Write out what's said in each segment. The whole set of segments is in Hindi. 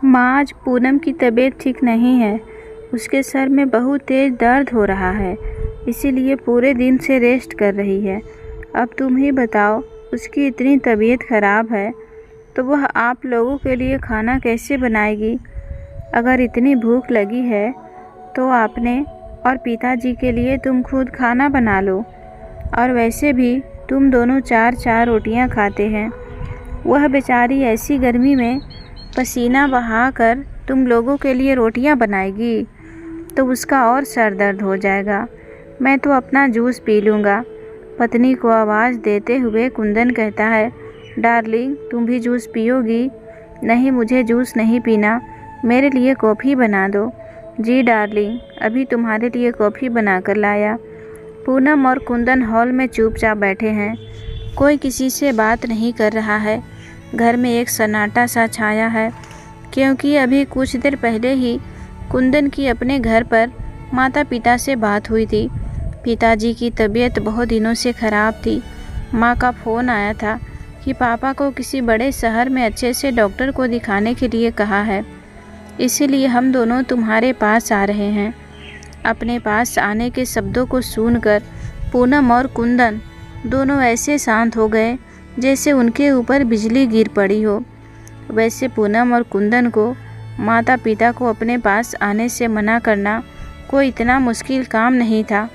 माँ, आज पूनम की तबीयत ठीक नहीं है। उसके सर में बहुत तेज दर्द हो रहा है, इसीलिए पूरे दिन से रेस्ट कर रही है। अब तुम ही बताओ, उसकी इतनी तबीयत खराब है तो वह आप लोगों के लिए खाना कैसे बनाएगी? अगर इतनी भूख लगी है तो आपने और पिताजी के लिए तुम खुद खाना बना लो। और वैसे भी तुम दोनों चार चार रोटियां खाते हैं। वह बेचारी ऐसी गर्मी में पसीना बहाकर तुम लोगों के लिए रोटियां बनाएगी तो उसका और सर दर्द हो जाएगा। मैं तो अपना जूस पी लूँगा। पत्नी को आवाज़ देते हुए कुंदन कहता है, डार्लिंग, तुम भी जूस पियोगी? नहीं, मुझे जूस नहीं पीना, मेरे लिए कॉफ़ी बना दो। जी डार्लिंग, अभी तुम्हारे लिए कॉफ़ी बना कर लाया। पूनम और कुंदन हॉल में चुपचाप बैठे हैं। कोई किसी से बात नहीं कर रहा है। घर में एक सन्नाटा सा छाया है, क्योंकि अभी कुछ देर पहले ही कुंदन की अपने घर पर माता पिता से बात हुई थी। पिताजी की तबीयत बहुत दिनों से ख़राब थी। माँ का फ़ोन आया था कि पापा को किसी बड़े शहर में अच्छे से डॉक्टर को दिखाने के लिए कहा है, इसीलिए हम दोनों तुम्हारे पास आ रहे हैं। अपने पास आने के शब्दों को सुनकर पूनम और कुंदन दोनों ऐसे शांत हो गए जैसे उनके ऊपर बिजली गिर पड़ी हो। वैसे पूनम और कुंदन को माता पिता को अपने पास आने से मना करना कोई इतना मुश्किल काम नहीं था,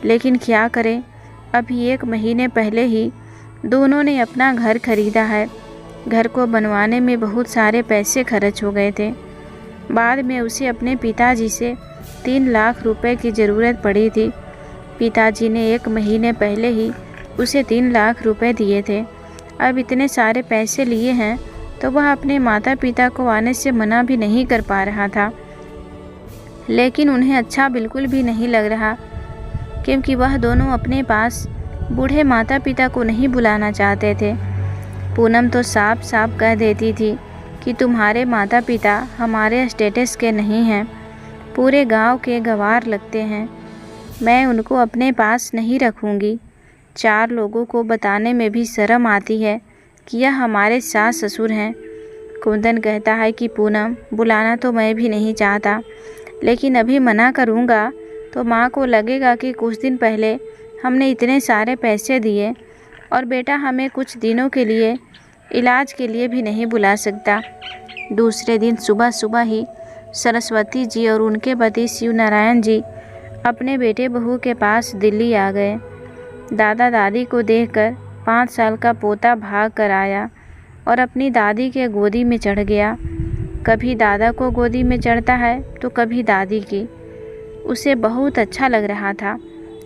लेकिन क्या करें, अभी 1 महीने पहले ही दोनों ने अपना घर खरीदा है। घर को बनवाने में बहुत सारे पैसे खर्च हो गए थे। बाद में उसे अपने पिताजी से 3 लाख रुपए की ज़रूरत पड़ी थी। पिताजी ने 1 महीने पहले ही उसे 3 लाख रुपए दिए थे। अब इतने सारे पैसे लिए हैं तो वह अपने माता पिता को आने से मना भी नहीं कर पा रहा था। लेकिन उन्हें अच्छा बिल्कुल भी नहीं लग रहा, क्योंकि वह दोनों अपने पास बूढ़े माता पिता को नहीं बुलाना चाहते थे। पूनम तो साफ साफ कह देती थी कि तुम्हारे माता पिता हमारे स्टेटस के नहीं हैं, पूरे गांव के गंवार लगते हैं। मैं उनको अपने पास नहीं रखूँगी। 4 लोगों को बताने में भी शर्म आती है कि यह हमारे सास ससुर हैं। कुंदन कहता है कि पूनम, बुलाना तो मैं भी नहीं चाहता, लेकिन अभी मना करूँगा तो माँ को लगेगा कि कुछ दिन पहले हमने इतने सारे पैसे दिए और बेटा हमें कुछ दिनों के लिए इलाज के लिए भी नहीं बुला सकता। दूसरे दिन सुबह सुबह ही सरस्वती जी और उनके पति शिव नारायण जी अपने बेटे बहू के पास दिल्ली आ गए। दादा दादी को देखकर 5 साल का पोता भाग कर आया और अपनी दादी के गोदी में चढ़ गया। कभी दादा को गोदी में चढ़ता है तो कभी दादी की। उसे बहुत अच्छा लग रहा था।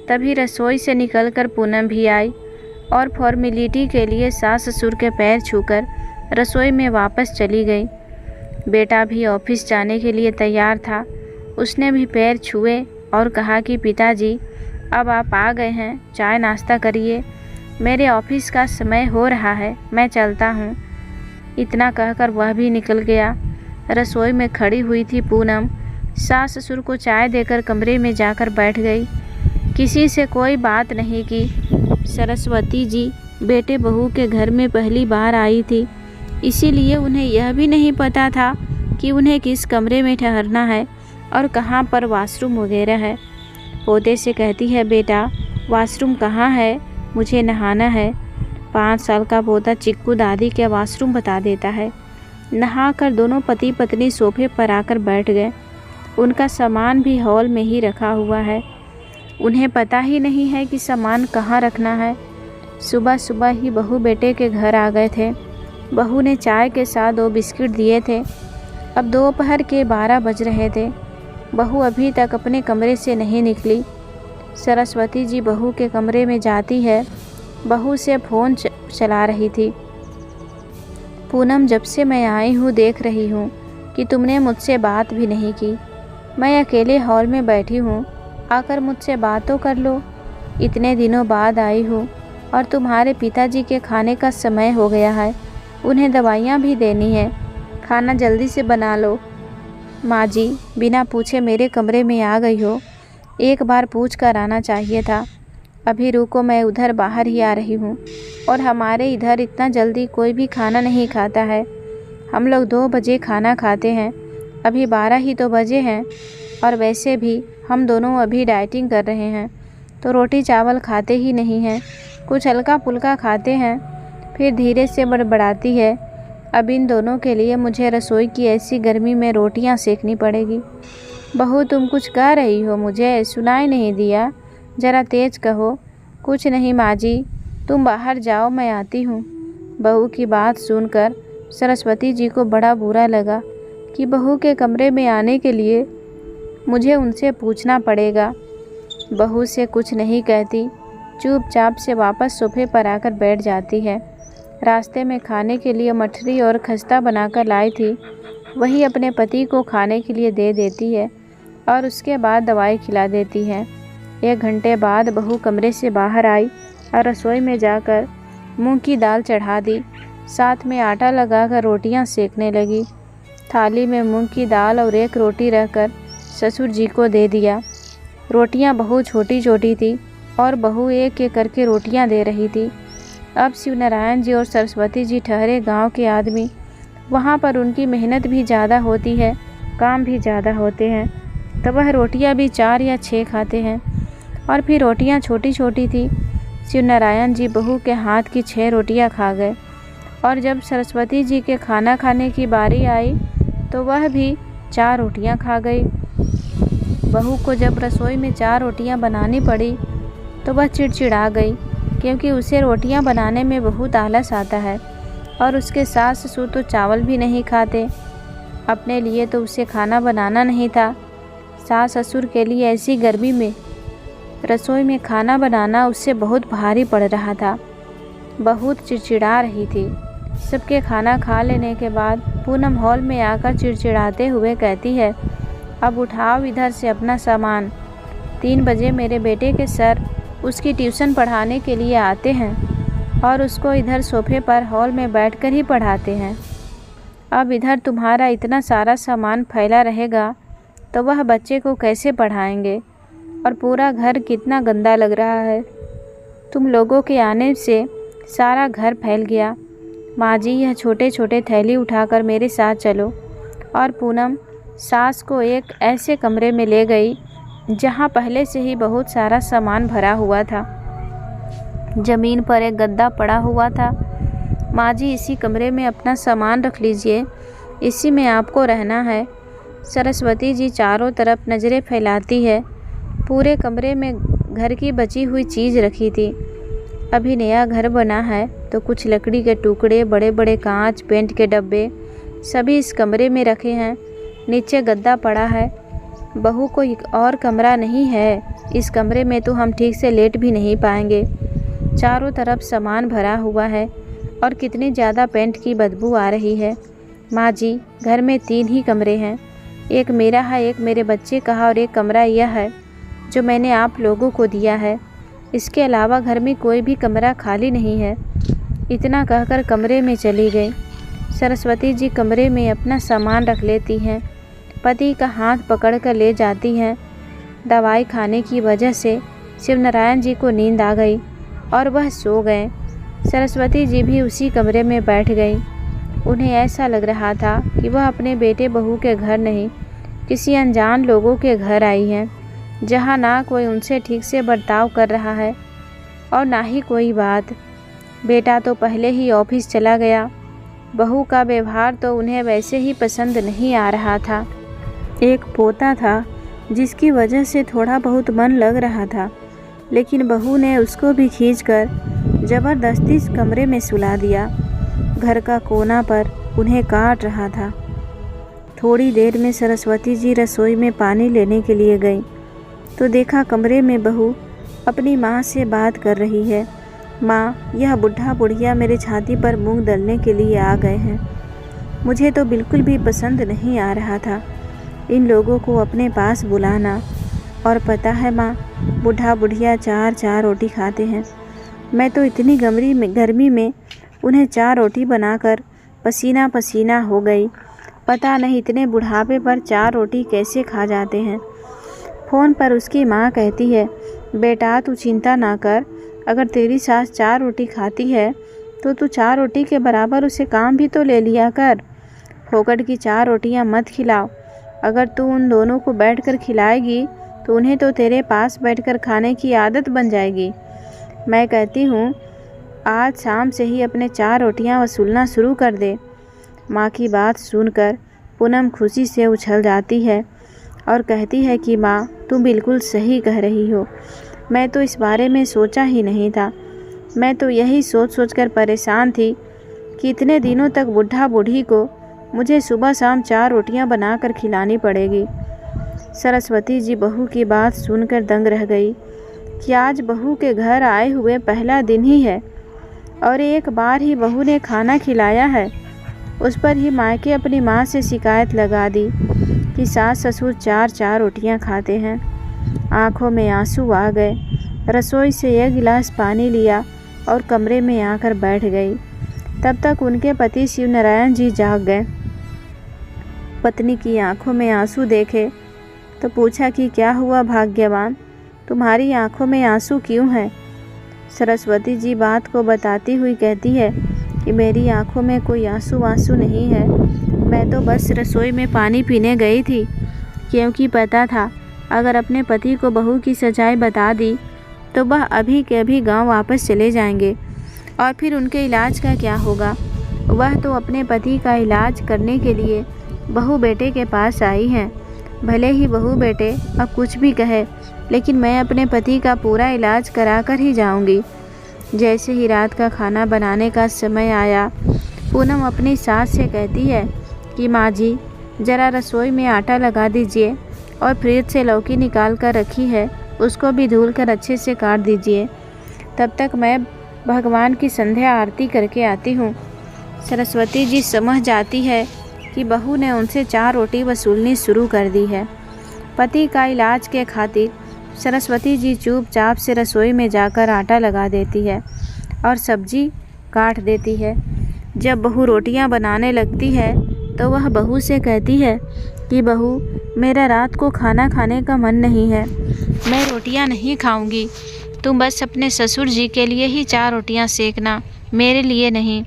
तभी रसोई से निकलकर पूनम भी आई और फॉर्मेलिटी के लिए सास ससुर के पैर छूकर रसोई में वापस चली गई। बेटा भी ऑफिस जाने के लिए तैयार था। उसने भी पैर छुए और कहा कि पिताजी, अब आप आ गए हैं, चाय नाश्ता करिए, मेरे ऑफिस का समय हो रहा है, मैं चलता हूँ। इतना कहकर वह भी निकल गया। रसोई में खड़ी हुई थी पूनम सास ससुर को चाय देकर कमरे में जाकर बैठ गई। किसी से कोई बात नहीं की। सरस्वती जी बेटे बहू के घर में पहली बार आई थी, इसीलिए उन्हें यह भी नहीं पता था कि उन्हें किस कमरे में ठहरना है और कहाँ पर वॉशरूम वगैरह है। पोते से कहती है, बेटा वॉशरूम कहाँ है, मुझे नहाना है। 5 साल का पोता चिक्कू दादी के वॉशरूम बता देता है। नहाकर दोनों पति पत्नी सोफे पर आकर बैठ गए। उनका सामान भी हॉल में ही रखा हुआ है। उन्हें पता ही नहीं है कि सामान कहाँ रखना है। सुबह सुबह ही बहू बेटे के घर आ गए थे। बहू ने चाय के साथ 2 बिस्किट दिए थे। अब दोपहर के 12 बज रहे थे। बहू अभी तक अपने कमरे से नहीं निकली। सरस्वती जी बहू के कमरे में जाती है। बहू से फ़ोन चला रही थी। पूनम, जब से मैं आई हूँ देख रही हूँ कि तुमने मुझसे बात भी नहीं की। मैं अकेले हॉल में बैठी हूँ, आकर मुझसे बात तो कर लो। इतने दिनों बाद आई हूँ और तुम्हारे पिताजी के खाने का समय हो गया है, उन्हें दवाइयाँ भी देनी है, खाना जल्दी से बना लो। माँ जी, बिना पूछे मेरे कमरे में आ गई हो, एक बार पूछ कर आना चाहिए था। अभी रुको, मैं उधर बाहर ही आ रही हूँ। और हमारे इधर इतना जल्दी कोई भी खाना नहीं खाता है। हम लोग 2 बजे खाना खाते हैं, अभी 12 ही तो बजे हैं। और वैसे भी हम दोनों अभी डाइटिंग कर रहे हैं, तो रोटी चावल खाते ही नहीं हैं, कुछ हल्का फुल्का खाते हैं। फिर धीरे से बड़बड़ाती है, अब इन दोनों के लिए मुझे रसोई की ऐसी गर्मी में रोटियां सेकनी पड़ेगी। बहू तुम कुछ कह रही हो, मुझे सुनाई नहीं दिया, ज़रा तेज़ कहो। कुछ नहीं माँ जी, तुम बाहर जाओ, मैं आती हूँ। बहू की बात सुनकर सरस्वती जी को बड़ा बुरा लगा कि बहू के कमरे में आने के लिए मुझे उनसे पूछना पड़ेगा। बहू से कुछ नहीं कहती, चुपचाप से वापस सोफे पर आकर बैठ जाती है। रास्ते में खाने के लिए मठरी और खस्ता बनाकर लाई थी, वही अपने पति को खाने के लिए दे देती है और उसके बाद दवाई खिला देती है। 1 घंटे बाद बहू कमरे से बाहर आई और रसोई में जाकर मूंग की दाल चढ़ा दी, साथ में आटा लगाकर रोटियां सेकने लगी। थाली में मूंग की दाल और 1 रोटी रखकर ससुर जी को दे दिया। रोटियां बहुत छोटी छोटी थी और बहू एक एक करके रोटियां दे रही थी। अब शिवनारायण जी और सरस्वती जी ठहरे गांव के आदमी, वहां पर उनकी मेहनत भी ज़्यादा होती है, काम भी ज़्यादा होते हैं, तो वह रोटियां भी 4 या 6 खाते हैं। और फिर रोटियां छोटी छोटी थी। शिवनारायण जी बहू के हाथ की 6 रोटियां खा गए और जब सरस्वती जी के खाना खाने की बारी आई तो वह भी 4 रोटियां खा गई। बहू को जब रसोई में 4 रोटियां बनानी पड़ी तो वह चिड़चिड़ा गई, क्योंकि उसे रोटियां बनाने में बहुत आलस आता है और उसके सास ससुर तो चावल भी नहीं खाते। अपने लिए तो उसे खाना बनाना नहीं था, सास ससुर के लिए ऐसी गर्मी में रसोई में खाना बनाना उससे बहुत भारी पड़ रहा था। बहुत चिड़चिड़ा रही थी। सबके खाना खा लेने के बाद पूनम हॉल में आकर चिड़चिड़ाते हुए कहती है, अब उठाओ इधर से अपना सामान। 3 बजे मेरे बेटे के सर उसकी ट्यूशन पढ़ाने के लिए आते हैं और उसको इधर सोफे पर हॉल में बैठकर ही पढ़ाते हैं। अब इधर तुम्हारा इतना सारा सामान फैला रहेगा तो वह बच्चे को कैसे पढ़ाएंगे? और पूरा घर कितना गंदा लग रहा है। तुम लोगों के आने से सारा घर फैल गया। माँ जी, यह छोटे छोटे थैली उठाकर मेरे साथ चलो। और पूनम सास को एक ऐसे कमरे में ले गई जहाँ पहले से ही बहुत सारा सामान भरा हुआ था। ज़मीन पर एक गद्दा पड़ा हुआ था। माँ जी, इसी कमरे में अपना सामान रख लीजिए, इसी में आपको रहना है। सरस्वती जी चारों तरफ नज़रें फैलाती है। पूरे कमरे में घर की बची हुई चीज़ रखी थी। अभी नया घर बना है तो कुछ लकड़ी के टुकड़े, बड़े बड़े कांच, पेंट के डब्बे सभी इस कमरे में रखे हैं। नीचे गद्दा पड़ा है। बहू को एक और कमरा नहीं है, इस कमरे में तो हम ठीक से लेट भी नहीं पाएंगे। चारों तरफ सामान भरा हुआ है और कितनी ज़्यादा पेंट की बदबू आ रही है। माँ जी, घर में 3 ही कमरे हैं, एक मेरा है, एक मेरे बच्चे का है और एक कमरा यह है जो मैंने आप लोगों को दिया है। इसके अलावा घर में कोई भी कमरा खाली नहीं है। इतना कहकर कमरे में चली गई। सरस्वती जी कमरे में अपना सामान रख लेती हैं, पति का हाथ पकड़कर ले जाती हैं। दवाई खाने की वजह से शिवनारायण जी को नींद आ गई और वह सो गए। सरस्वती जी भी उसी कमरे में बैठ गई। उन्हें ऐसा लग रहा था कि वह अपने बेटे बहू के घर नहीं, किसी अनजान लोगों के घर आई हैं, जहाँ ना कोई उनसे ठीक से बर्ताव कर रहा है और ना ही कोई बात। बेटा तो पहले ही ऑफिस चला गया, बहू का व्यवहार तो उन्हें वैसे ही पसंद नहीं आ रहा था। एक पोता था जिसकी वजह से थोड़ा बहुत मन लग रहा था, लेकिन बहू ने उसको भी खींचकर ज़बरदस्ती इस कमरे में सुला दिया। घर का कोना पर उन्हें काट रहा था। थोड़ी देर में सरस्वती जी रसोई में पानी लेने के लिए गई तो देखा कमरे में बहू अपनी माँ से बात कर रही है। माँ, यह बुढ़ा बुढ़िया मेरे छाती पर मूंग दलने के लिए आ गए हैं। मुझे तो बिल्कुल भी पसंद नहीं आ रहा था इन लोगों को अपने पास बुलाना। और पता है माँ, बुढ़ा बुढ़िया 4-4 रोटी खाते हैं। मैं तो इतनी गर्मी में उन्हें 4 रोटी बनाकर पसीना पसीना हो गई। पता नहीं इतने बुढ़ापे पर 4 रोटी कैसे खा जाते हैं। फ़ोन पर उसकी माँ कहती है, बेटा तू चिंता ना कर, अगर तेरी सास 4 रोटी खाती है तो तू 4 रोटी के बराबर उसे काम भी तो ले लिया कर। फोकट की 4 रोटियां मत खिलाओ। अगर तू उन दोनों को बैठकर खिलाएगी तो उन्हें तो तेरे पास बैठकर खाने की आदत बन जाएगी। मैं कहती हूँ आज शाम से ही अपने 4 रोटियां वसूलना शुरू कर दे। माँ की बात सुनकर पूनम खुशी से उछल जाती है और कहती है कि माँ तुम बिल्कुल सही कह रही हो। मैं तो इस बारे में सोचा ही नहीं था। मैं तो यही सोच कर परेशान थी कि इतने दिनों तक बुढ़ा बूढ़ी को मुझे सुबह शाम 4 रोटियां बनाकर खिलानी पड़ेगी। सरस्वती जी बहू की बात सुनकर दंग रह गई कि आज बहू के घर आए हुए पहला दिन ही है और एक बार ही बहू ने खाना खिलाया है। उस पर ही मायके अपनी माँ से शिकायत लगा दी कि सास ससुर 4 रोटियां खाते हैं। आंखों में आंसू आ गए। रसोई से 1 गिलास पानी लिया और कमरे में आकर बैठ गई। तब तक उनके पति शिवनारायण जी जाग गए। पत्नी की आंखों में आंसू देखे तो पूछा कि क्या हुआ भाग्यवान, तुम्हारी आंखों में आंसू क्यों हैं? सरस्वती जी बात को बताती हुई कहती है कि मेरी आंखों में कोई आंसू नहीं है। मैं तो बस रसोई में पानी पीने गई थी, क्योंकि पता था अगर अपने पति को बहू की सच्चाई बता दी तो वह अभी के अभी गांव वापस चले जाएंगे और फिर उनके इलाज का क्या होगा। वह तो अपने पति का इलाज करने के लिए बहू बेटे के पास आई हैं। भले ही बहू बेटे अब कुछ भी कहे, लेकिन मैं अपने पति का पूरा इलाज कराकर ही जाऊंगी। जैसे ही रात का खाना बनाने का समय आया, पूनम अपनी सास से कहती है कि माँ जी ज़रा रसोई में आटा लगा दीजिए और फ्रिज से लौकी निकाल कर रखी है उसको भी धुल कर अच्छे से काट दीजिए। तब तक मैं भगवान की संध्या आरती करके आती हूँ। सरस्वती जी समझ जाती है कि बहू ने उनसे 4 रोटी वसूलनी शुरू कर दी है। पति का इलाज के खातिर सरस्वती जी चुपचाप से रसोई में जाकर आटा लगा देती है और सब्जी काट देती है। जब बहू रोटियां बनाने लगती है तो वह बहू से कहती है कि बहू मेरा रात को खाना खाने का मन नहीं है, मैं रोटियां नहीं खाऊंगी। तुम बस अपने ससुर जी के लिए ही 4 रोटियां सेकना, मेरे लिए नहीं।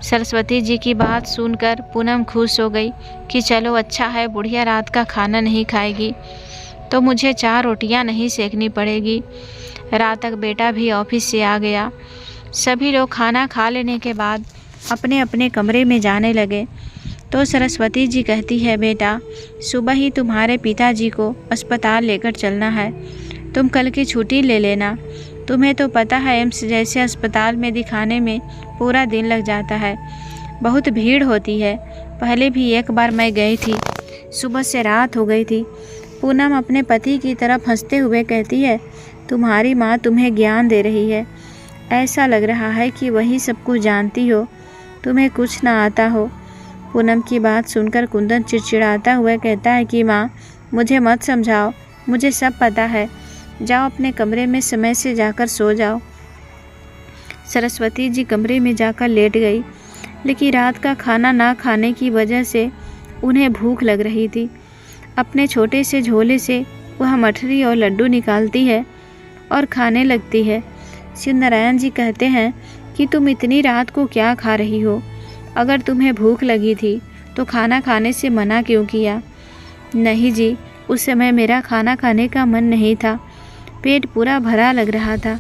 सरस्वती जी की बात सुनकर पूनम खुश हो गई कि चलो अच्छा है, बुढ़िया रात का खाना नहीं खाएगी तो मुझे 4 रोटियां नहीं सेकनी पड़ेगी। रात तक बेटा भी ऑफिस से आ गया। सभी लोग खाना खा लेने के बाद अपने अपने कमरे में जाने लगे तो सरस्वती जी कहती है बेटा सुबह ही तुम्हारे पिताजी को अस्पताल लेकर चलना है, तुम कल की छुट्टी ले लेना। तुम्हें तो पता है एम्स जैसे अस्पताल में दिखाने में पूरा दिन लग जाता है, बहुत भीड़ होती है। पहले भी एक बार मैं गई थी, सुबह से रात हो गई थी। पूनम अपने पति की तरफ हंसते हुए कहती है तुम्हारी माँ तुम्हें ज्ञान दे रही है, ऐसा लग रहा है कि वही सब कुछ जानती हो, तुम्हें कुछ ना आता हो। पूनम की बात सुनकर कुंदन चिड़चिड़ाता हुआ कहता है कि माँ मुझे मत समझाओ, मुझे सब पता है, जाओ अपने कमरे में समय से जाकर सो जाओ। सरस्वती जी कमरे में जाकर लेट गई, लेकिन रात का खाना ना खाने की वजह से उन्हें भूख लग रही थी। अपने छोटे से झोले से वह मठरी और लड्डू निकालती है और खाने लगती है। शिवनारायण जी कहते हैं कि तुम इतनी रात को क्या खा रही हो? अगर तुम्हें भूख लगी थी तो खाना खाने से मना क्यों किया? नहीं जी, उस समय मेरा खाना खाने का मन नहीं था, पेट पूरा भरा लग रहा था,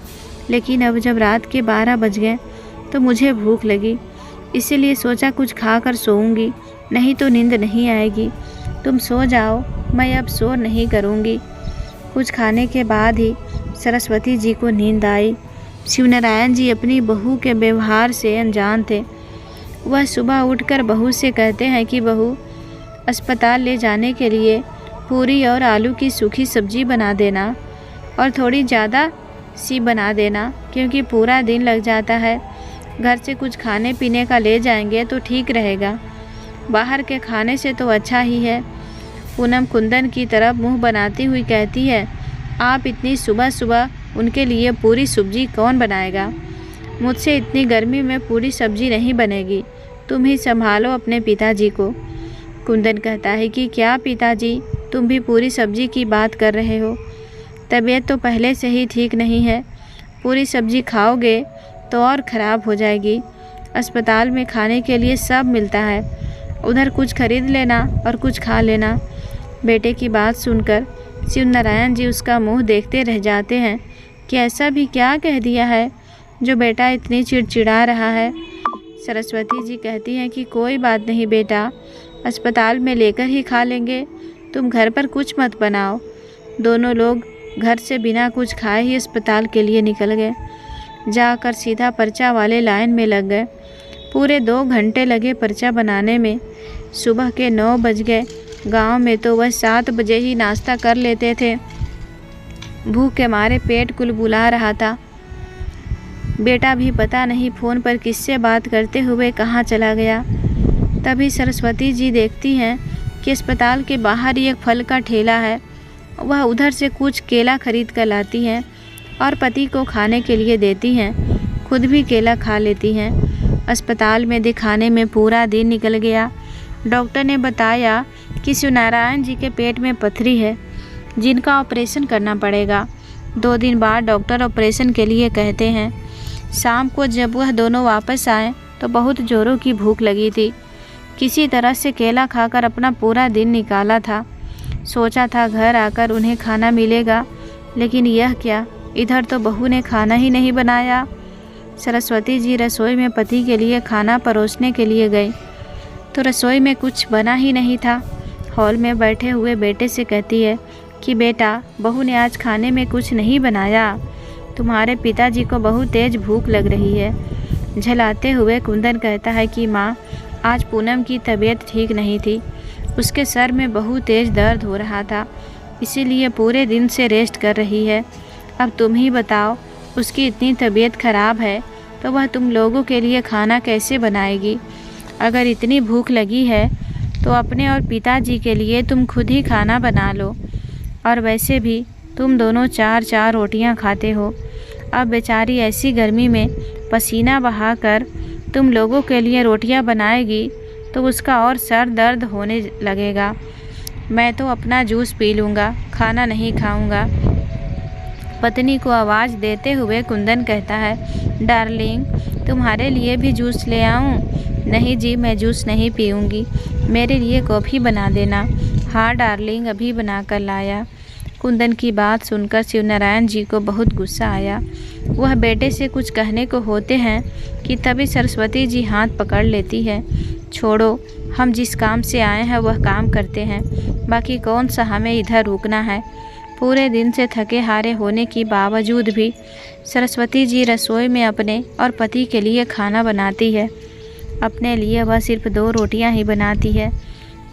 लेकिन अब जब रात के 12 बज गए तो मुझे भूख लगी, इसीलिए सोचा कुछ खा कर सोऊंगी, नहीं तो नींद नहीं आएगी। तुम सो जाओ, मैं अब शोर नहीं करूंगी। कुछ खाने के बाद ही सरस्वती जी को नींद आई। शिवनारायण जी अपनी बहू के व्यवहार से अनजान थे। वह सुबह उठकर बहू से कहते हैं कि बहू अस्पताल ले जाने के लिए पूरी और आलू की सूखी सब्जी बना देना और थोड़ी ज़्यादा सी बना देना, क्योंकि पूरा दिन लग जाता है। घर से कुछ खाने पीने का ले जाएंगे तो ठीक रहेगा, बाहर के खाने से तो अच्छा ही है। पूनम कुंदन की तरफ मुंह बनाती हुई कहती है आप इतनी सुबह सुबह उनके लिए पूरी सब्जी कौन बनाएगा? मुझसे इतनी गर्मी में पूरी सब्जी नहीं बनेगी, तुम ही संभालो अपने पिताजी को। कुंदन कहता है कि क्या पिताजी, तुम भी पूरी सब्जी की बात कर रहे हो? तबीयत तो पहले से ही ठीक नहीं है, पूरी सब्जी खाओगे तो और ख़राब हो जाएगी। अस्पताल में खाने के लिए सब मिलता है, उधर कुछ खरीद लेना और कुछ खा लेना। बेटे की बात सुनकर शिव नारायण जी उसका मुंह देखते रह जाते हैं कि ऐसा भी क्या कह दिया है जो बेटा इतनी चिड़चिड़ा रहा है। सरस्वती जी कहती हैं कि कोई बात नहीं बेटा, अस्पताल में लेकर ही खा लेंगे, तुम घर पर कुछ मत बनाओ। दोनों लोग घर से बिना कुछ खाए ही अस्पताल के लिए निकल गए। जाकर सीधा पर्चा वाले लाइन में लग गए। पूरे 2 घंटे लगे पर्चा बनाने में। सुबह के 9 बज गए। गांव में तो वह 7 बजे ही नाश्ता कर लेते थे। भूख के मारे पेट कुलबुला रहा था। बेटा भी पता नहीं फ़ोन पर किससे बात करते हुए कहाँ चला गया। तभी सरस्वती जी देखती हैं कि अस्पताल के बाहर ही एक फल का ठेला है। वह उधर से कुछ केला खरीद कर लाती हैं और पति को खाने के लिए देती हैं। खुद भी केला खा लेती हैं। अस्पताल में दिखाने में पूरा दिन निकल गया। डॉक्टर ने बताया कि शिवनारायण जी के पेट में पथरी है जिनका ऑपरेशन करना पड़ेगा। 2 दिन बाद डॉक्टर ऑपरेशन के लिए कहते हैं। शाम को जब वह दोनों वापस आए तो बहुत ज़ोरों की भूख लगी थी। किसी तरह से केला खाकर अपना पूरा दिन निकाला था। सोचा था घर आकर उन्हें खाना मिलेगा, लेकिन यह क्या, इधर तो बहू ने खाना ही नहीं बनाया। सरस्वती जी रसोई में पति के लिए खाना परोसने के लिए गई तो रसोई में कुछ बना ही नहीं था। हॉल में बैठे हुए बेटे से कहती है कि बेटा, बहू ने आज खाने में कुछ नहीं बनाया, तुम्हारे पिताजी को बहुत तेज़ भूख लग रही है। झलाते हुए कुंदन कहता है कि माँ, आज पूनम की तबीयत ठीक नहीं थी, उसके सर में बहुत तेज़ दर्द हो रहा था, इसीलिए पूरे दिन से रेस्ट कर रही है। अब तुम ही बताओ, उसकी इतनी तबीयत खराब है तो वह तुम लोगों के लिए खाना कैसे बनाएगी। अगर इतनी भूख लगी है तो अपने और पिताजी के लिए तुम खुद ही खाना बना लो। और वैसे भी तुम दोनों 4-4 रोटियां खाते हो। अब बेचारी ऐसी गर्मी में पसीना बहाकर तुम लोगों के लिए रोटियां बनाएगी तो उसका और सर दर्द होने लगेगा। मैं तो अपना जूस पी लूँगा, खाना नहीं खाऊँगा। पत्नी को आवाज़ देते हुए कुंदन कहता है, डार्लिंग, तुम्हारे लिए भी जूस ले आऊँ? नहीं जी, मैं जूस नहीं पीऊँगी, मेरे लिए कॉफ़ी बना देना। हाँ डार्लिंग, अभी बना कर लाया। कुंदन की बात सुनकर शिवनारायण जी को बहुत गुस्सा आया। वह बेटे से कुछ कहने को होते हैं कि तभी सरस्वती जी हाथ पकड़ लेती है। छोड़ो, हम जिस काम से आए हैं वह काम करते हैं, बाकी कौन सा हमें इधर रुकना है। पूरे दिन से थके हारे होने के बावजूद भी सरस्वती जी रसोई में अपने और पति के लिए खाना बनाती है। अपने लिए वह सिर्फ 2 रोटियां ही बनाती है।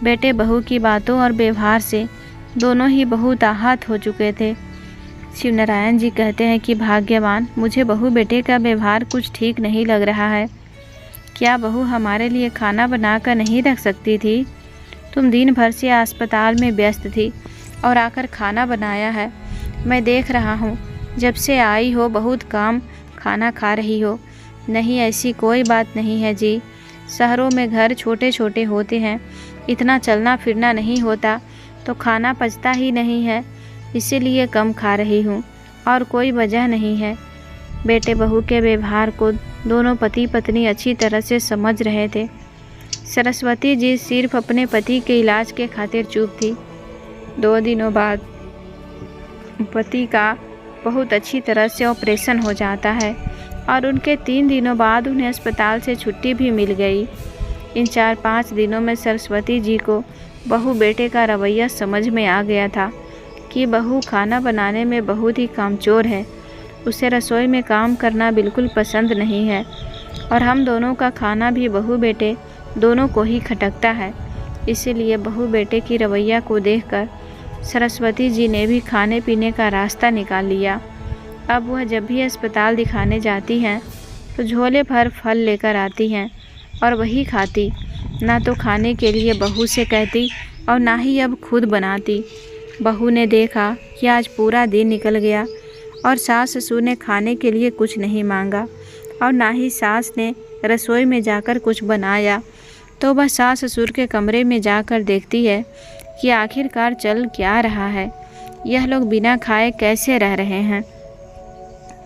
बेटे बहू की बातों और व्यवहार से दोनों ही बहुत आहत हो चुके थे। शिवनारायण जी कहते हैं कि भाग्यवान, मुझे बहू बेटे का व्यवहार कुछ ठीक नहीं लग रहा है। क्या बहू हमारे लिए खाना बनाकर नहीं रख सकती थी? तुम दिन भर से अस्पताल में व्यस्त थी और आकर खाना बनाया है। मैं देख रहा हूँ, जब से आई हो बहुत कम खाना खा रही हो। नहीं, ऐसी कोई बात नहीं है जी। शहरों में घर छोटे छोटे होते हैं, इतना चलना फिरना नहीं होता तो खाना पचता ही नहीं है, इसीलिए कम खा रही हूँ, और कोई वजह नहीं है। बेटे बहू के व्यवहार को दोनों पति पत्नी अच्छी तरह से समझ रहे थे। सरस्वती जी सिर्फ अपने पति के इलाज के खातिर चुप थी। 2 दिनों बाद पति का बहुत अच्छी तरह से ऑपरेशन हो जाता है और उनके 3 दिनों बाद उन्हें अस्पताल से छुट्टी भी मिल गई। इन 4-5 दिनों में सरस्वती जी को बहू बेटे का रवैया समझ में आ गया था कि बहू खाना बनाने में बहुत ही कामचोर है। उसे रसोई में काम करना बिल्कुल पसंद नहीं है और हम दोनों का खाना भी बहू बेटे दोनों को ही खटकता है। इसीलिए बहू बेटे की रवैया को देखकर सरस्वती जी ने भी खाने पीने का रास्ता निकाल लिया। अब वह जब भी अस्पताल दिखाने जाती हैं तो झोले भर फल लेकर आती हैं और वही खाती, ना तो खाने के लिए बहू से कहती और ना ही अब खुद बनाती। बहू ने देखा कि आज पूरा दिन निकल गया और सास ससुर ने खाने के लिए कुछ नहीं मांगा और ना ही सास ने रसोई में जाकर कुछ बनाया, तो वह सास ससुर के कमरे में जाकर देखती है कि आखिरकार चल क्या रहा है, यह लोग बिना खाए कैसे रह रहे हैं।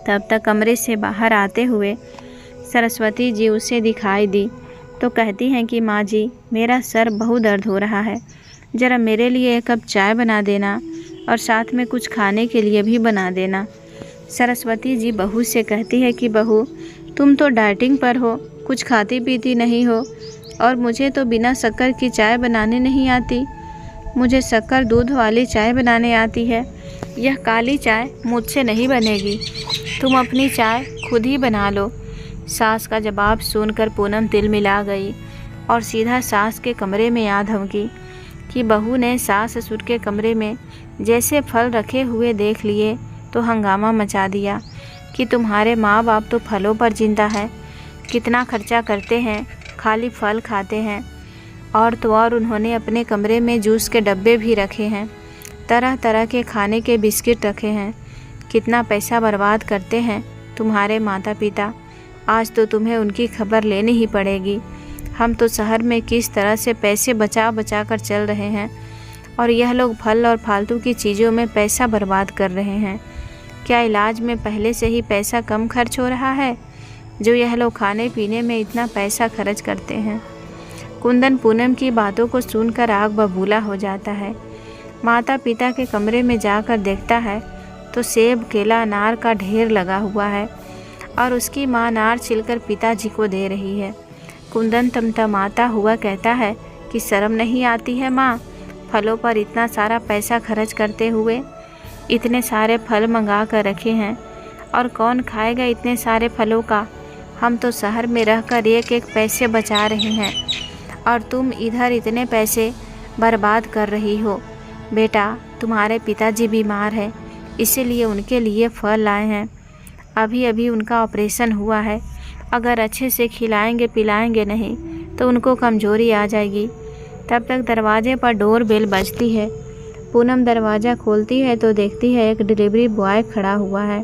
तब तक कमरे से बाहर आते हुए सरस्वती जी उसे दिखाई दी तो कहती हैं कि माँ जी, मेरा सर बहुत दर्द हो रहा है, ज़रा मेरे लिए एक कप चाय बना देना और साथ में कुछ खाने के लिए भी बना देना। सरस्वती जी बहू से कहती है कि बहू, तुम तो डाइटिंग पर हो, कुछ खाती पीती नहीं हो, और मुझे तो बिना शक्कर की चाय बनाने नहीं आती। मुझे शक्कर दूध वाली चाय बनाने आती है। यह काली चाय मुझसे नहीं बनेगी, तुम अपनी चाय खुद ही बना लो। सास का जवाब सुनकर पूनम तिलमिला गई और सीधा सास के कमरे में आ धमकी कि बहू ने सास ससुर के कमरे में जैसे फल रखे हुए देख लिए तो हंगामा मचा दिया कि तुम्हारे माँ बाप तो फलों पर जिंदा है, कितना खर्चा करते हैं, खाली फल खाते हैं। और तो और उन्होंने अपने कमरे में जूस के डब्बे भी रखे हैं, तरह तरह के खाने के बिस्किट रखे हैं। कितना पैसा बर्बाद करते हैं तुम्हारे माता पिता। आज तो तुम्हें उनकी खबर लेनी ही पड़ेगी। हम तो शहर में किस तरह से पैसे बचा बचा कर चल रहे हैं और यह लोग फल और फालतू की चीज़ों में पैसा बर्बाद कर रहे हैं। क्या इलाज में पहले से ही पैसा कम खर्च हो रहा है जो यह लोग खाने पीने में इतना पैसा खर्च करते हैं। कुंदन पूनम की बातों को सुनकर आग बबूला हो जाता है। माता पिता के कमरे में जाकर देखता है तो सेब केला अनार का ढेर लगा हुआ है और उसकी माँ अनार छिलकर पिताजी को दे रही है। कुंदन तमतमाता हुआ कहता है कि शर्म नहीं आती है माँ, फलों पर इतना सारा पैसा खर्च करते हुए। इतने सारे फल मंगा कर रखे हैं और कौन खाएगा इतने सारे फलों का। हम तो शहर में रहकर एक एक पैसे बचा रहे हैं और तुम इधर इतने पैसे बर्बाद कर रही हो। बेटा, तुम्हारे पिताजी बीमार हैं, इसीलिए उनके लिए फल लाए हैं। अभी अभी उनका ऑपरेशन हुआ है, अगर अच्छे से खिलाएंगे पिलाएंगे नहीं तो उनको कमजोरी आ जाएगी। तब तक दरवाजे पर डोर बेल बजती है। पूनम दरवाज़ा खोलती है तो देखती है एक डिलीवरी बॉय खड़ा हुआ है।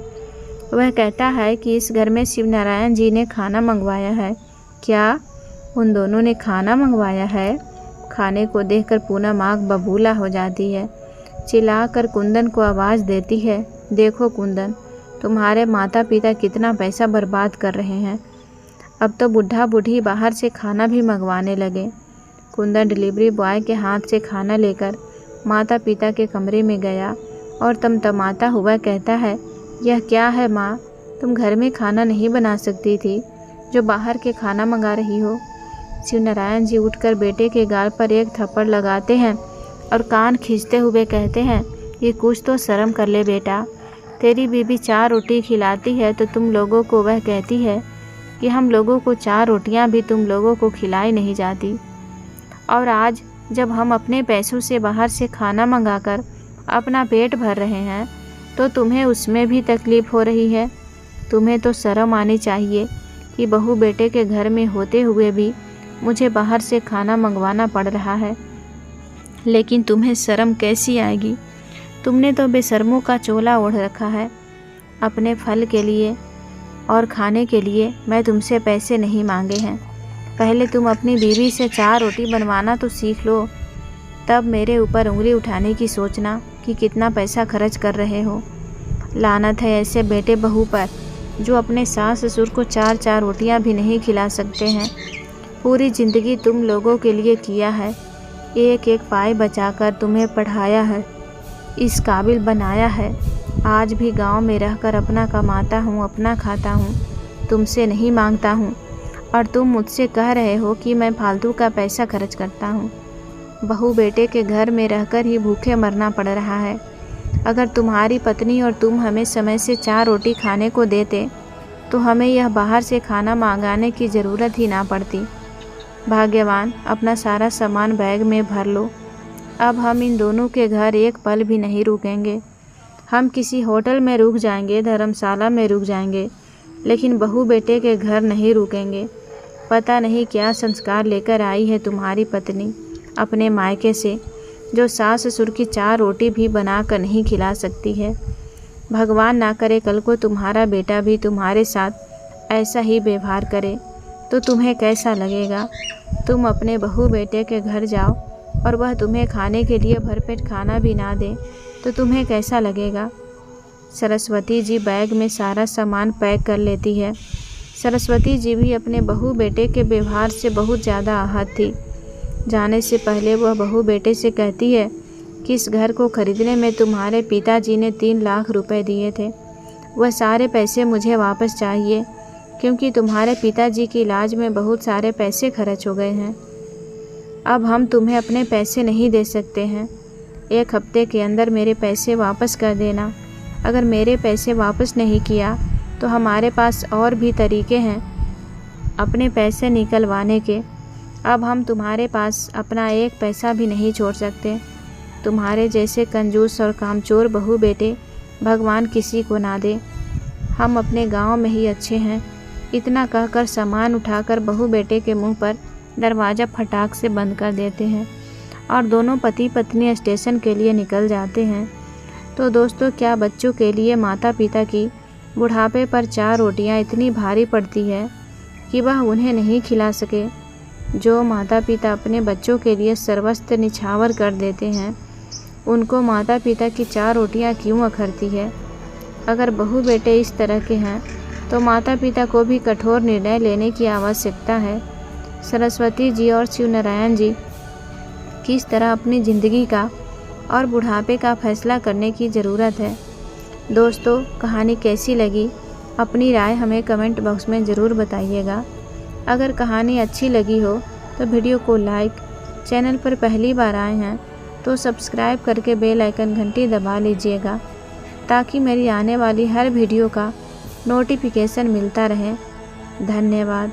वह कहता है कि इस घर में शिवनारायण जी ने खाना मंगवाया है। क्या उन दोनों ने खाना मंगवाया है? खाने को देखकर पूनम आग बबूला हो जाती है। चिल्लाकर कुंदन को आवाज़ देती है, देखो कुंदन, तुम्हारे माता पिता कितना पैसा बर्बाद कर रहे हैं। अब तो बुढ़ा बूढ़ी बाहर से खाना भी मंगवाने लगे। कुंदन डिलीवरी बॉय के हाथ से खाना लेकर माता पिता के कमरे में गया और तमतमाता हुआ कहता है, यह क्या है माँ, तुम घर में खाना नहीं बना सकती थी जो बाहर के खाना मंगा रही हो। शिवनारायण जी उठकर बेटे के गाल पर एक थप्पड़ लगाते हैं और कान खींचते हुए कहते हैं, ये कुछ तो शर्म कर ले बेटा। तेरी बीबी 4 रोटी खिलाती है तो तुम लोगों को वह कहती है कि हम लोगों को 4 रोटियां भी तुम लोगों को खिलाई नहीं जाती। और आज जब हम अपने पैसों से बाहर से खाना मंगाकर अपना पेट भर रहे हैं तो तुम्हें उसमें भी तकलीफ़ हो रही है। तुम्हें तो शर्म आनी चाहिए कि बहू बेटे के घर में होते हुए भी मुझे बाहर से खाना मंगवाना पड़ रहा है। लेकिन तुम्हें शर्म कैसी आएगी? तुमने तो बेशर्मों का चोला ओढ़ रखा है। अपने फल के लिए और खाने के लिए मैं तुमसे पैसे नहीं मांगे हैं। पहले तुम अपनी बीवी से 4 रोटी बनवाना तो सीख लो, तब मेरे ऊपर उंगली उठाने की सोचना कि कितना पैसा खर्च कर रहे हो। लानत है ऐसे बेटे बहू पर जो अपने सास ससुर को 4-4 रोटियां भी नहीं खिला सकते हैं। पूरी ज़िंदगी तुम लोगों के लिए किया है, एक एक पाई बचाकर तुम्हें पढ़ाया है, इस काबिल बनाया है। आज भी गांव में रहकर अपना कमाता हूँ, अपना खाता हूँ, तुमसे नहीं मांगता हूँ और तुम मुझसे कह रहे हो कि मैं फालतू का पैसा खर्च करता हूँ। बहू बेटे के घर में रहकर ही भूखे मरना पड़ रहा है। अगर तुम्हारी पत्नी और तुम हमें समय से 4 रोटी खाने को देते तो हमें यह बाहर से खाना मंगाने की ज़रूरत ही ना पड़ती। भाग्यवान, अपना सारा सामान बैग में भर लो। अब हम इन दोनों के घर एक पल भी नहीं रुकेंगे। हम किसी होटल में रुक जाएंगे, धर्मशाला में रुक जाएंगे, लेकिन बहू बेटे के घर नहीं रुकेंगे। पता नहीं क्या संस्कार लेकर आई है तुम्हारी पत्नी अपने मायके से, जो सास ससुर की 4 रोटी भी बना कर नहीं खिला सकती है। भगवान ना करे कल को तुम्हारा बेटा भी तुम्हारे साथ ऐसा ही व्यवहार करे तो तुम्हें कैसा लगेगा? तुम अपने बहू बेटे के घर जाओ और वह तुम्हें खाने के लिए भरपेट खाना भी ना दे तो तुम्हें कैसा लगेगा? सरस्वती जी बैग में सारा सामान पैक कर लेती है। सरस्वती जी भी अपने बहू बेटे के व्यवहार से बहुत ज़्यादा आहत थी। जाने से पहले वह बहू बेटे से कहती है कि इस घर को खरीदने में तुम्हारे पिताजी ने 3 लाख रुपए दिए थे। वह सारे पैसे मुझे वापस चाहिए, क्योंकि तुम्हारे पिताजी के इलाज में बहुत सारे पैसे खर्च हो गए हैं। अब हम तुम्हें अपने पैसे नहीं दे सकते हैं। 1 हफ्ते के अंदर मेरे पैसे वापस कर देना। अगर मेरे पैसे वापस नहीं किया तो हमारे पास और भी तरीके हैं अपने पैसे निकलवाने के। अब हम तुम्हारे पास अपना 1 पैसा भी नहीं छोड़ सकते। तुम्हारे जैसे कंजूस और कामचोर बहू बेटे भगवान किसी को ना दे। हम अपने गांव में ही अच्छे हैं। इतना कहकर सामान उठाकर बहू बेटे के मुंह पर दरवाज़ा फटाक से बंद कर देते हैं और दोनों पति पत्नी स्टेशन के लिए निकल जाते हैं। तो दोस्तों, क्या बच्चों के लिए माता पिता की बुढ़ापे पर 4 रोटियां इतनी भारी पड़ती है कि वह उन्हें नहीं खिला सके? जो माता पिता अपने बच्चों के लिए सर्वस्व निछावर कर देते हैं, उनको माता पिता की 4 रोटियां क्यों अखरती है? अगर बहू बेटे इस तरह के हैं तो माता पिता को भी कठोर निर्णय लेने की आवश्यकता है। सरस्वती जी और शिव नारायण जी किस तरह अपनी ज़िंदगी का और बुढ़ापे का फैसला करने की ज़रूरत है। दोस्तों, कहानी कैसी लगी अपनी राय हमें कमेंट बॉक्स में ज़रूर बताइएगा। अगर कहानी अच्छी लगी हो तो वीडियो को लाइक, चैनल पर पहली बार आए हैं तो सब्सक्राइब करके बेल आइकन घंटी दबा लीजिएगा, ताकि मेरी आने वाली हर वीडियो का नोटिफिकेशन मिलता रहे। धन्यवाद।